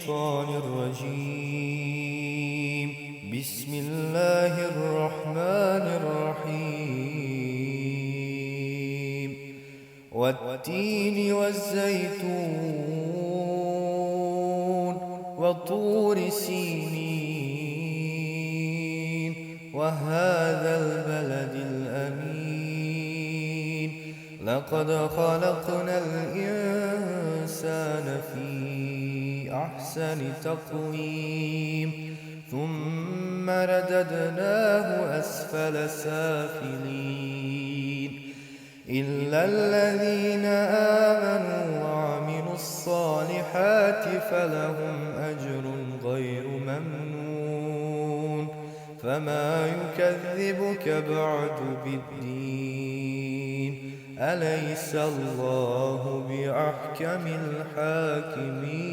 الشيطان الرجيم. بسم الله الرحمن الرحيم. والتين والزيتون وطور سينين وهذا البلد الأمين. لقد خلقنا الإنسان في أحسن تقويم ثم رددناه أسفل سافلين إلا الذين آمنوا وعملوا الصالحات فلهم أجر غير ممنون. فما يكذبك بعد بالدين؟ أليس الله بأحكم الحاكمين؟